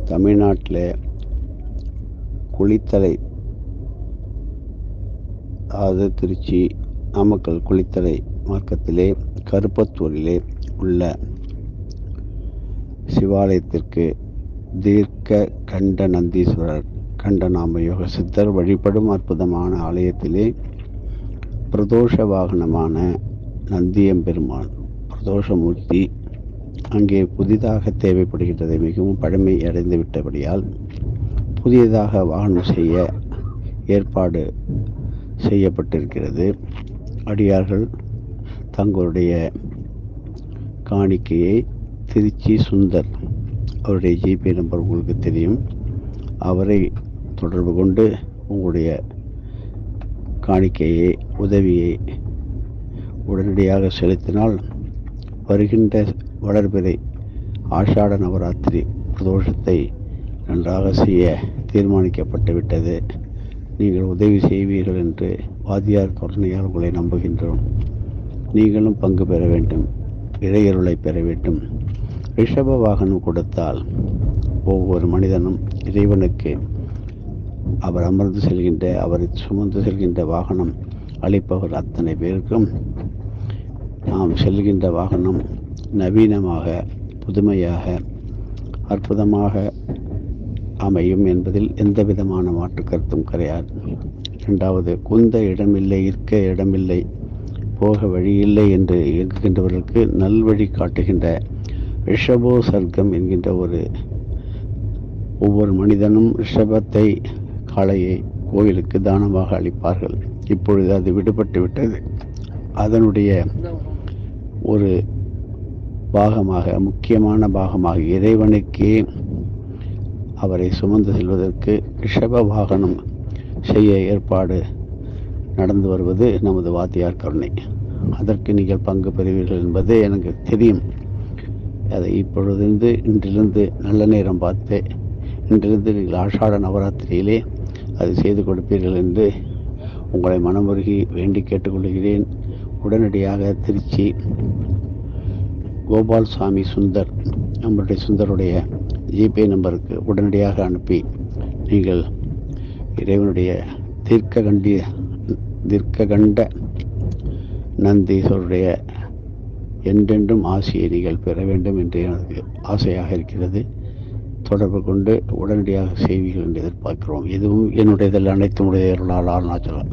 தமிழ்நாட்டில் குளித்தலை, அதாவது திருச்சி நாமக்கல் குளித்தலை மார்க்கத்திலே கருப்பத்தூரிலே உள்ள சிவாலயத்திற்கு தீர்க்க கண்ட நந்தீஸ்வரர் கண்டநாம யோக சித்தர் வழிபடும் அற்புதமான ஆலயத்திலே பிரதோஷ வாகனமான நந்தியம்பெருமான் பிரதோஷமூர்த்தி அங்கே புதிதாக தேவைப்படுகின்றது. மிகவும் பழமை அடைந்து விட்டபடியால் புதியதாக வாகனம் செய்ய ஏற்பாடு செய்யப்பட்டிருக்கிறது. அடியார்கள் தங்களுடைய காணிக்கையை திருச்சி சுந்தர், அவருடைய ஜிபே நம்பர் உங்களுக்கு தெரியும், அவரை தொடர்பு கொண்டு உங்களுடைய காணிக்கையை உதவியை உடனடியாக செலுத்தினால் வருகின்ற வளர்பிறை ஆஷாட நவராத்திரி பிரதோஷத்தை நன்றாக செய்ய தீர்மானிக்கப்பட்டு விட்டது. நீங்கள் உதவி செய்வீர்கள் என்று வாதியார் கருணையால் உங்களை நம்புகின்றோம். நீங்களும் பங்கு பெற வேண்டும், இறையருளை பெற வேண்டும். ரிஷப வாகனம் கொடுத்தால் ஒவ்வொரு மனிதனும் இறைவனுக்கு அவர் அமர்ந்து செல்கின்ற, அவரை சுமந்து செல்கின்ற வாகனம் அளிப்பவர் அத்தனை பேருக்கும் நாம் செல்கின்ற வாகனம் நவீனமாக, புதுமையாக, அற்புதமாக அமையும் என்பதில் எந்த விதமான மாற்று கருத்தும் கிடையாது. இரண்டாவது, குந்த இடமில்லை, இருக்க இடமில்லை, போக வழியில்லை என்று இயங்குகின்றவர்களுக்கு நல்வழி காட்டுகின்ற ரிஷபோ சர்க்கம் என்கின்ற ஒவ்வொரு மனிதனும் ரிஷபத்தை, காளையை கோயிலுக்கு தானமாக அளிப்பார்கள். இப்பொழுது அது விடுபட்டு விட்டது. அதனுடைய ஒரு பாகமாக, முக்கியமான பாகமாக இறைவனுக்கே அவரை சுமந்து செல்வதற்கு ரிஷப வாகனம் செய்ய ஏற்பாடு நடந்து வருவது நமது வாத்தியார் கருணை. அதற்கு நீங்கள் பங்கு பெறுவீர்கள் என்பது எனக்கு தெரியும். அதை இப்பொழுதிருந்து, இன்றிலிருந்து நல்ல நேரம் பார்த்து இன்றிலிருந்து நீங்கள் ஆஷாட நவராத்திரியிலே அதை செய்து கொடுப்பீர்கள் என்று உங்களை மனமுருகி வேண்டி கேட்டுக்கொள்கிறேன். உடனடியாக திருச்சி கோபால் சாமி சுந்தர், நம்முடைய சுந்தருடைய ஜிபே நம்பருக்கு உடனடியாக அனுப்பி நீங்கள் இறைவனுடைய தீர்க்க கண்ட நந்தீஸ்வருடைய என்றென்றும் ஆசையை நீங்கள் பெற வேண்டும் என்று எனக்கு ஆசையாக இருக்கிறது. தொடர்பு கொண்டு உடனடியாக செய்வீர்கள் என்று எதிர்பார்க்கிறோம். இதுவும் என்னுடையதில் அனைத்து உடைய அருளால் அருணாச்சலம்.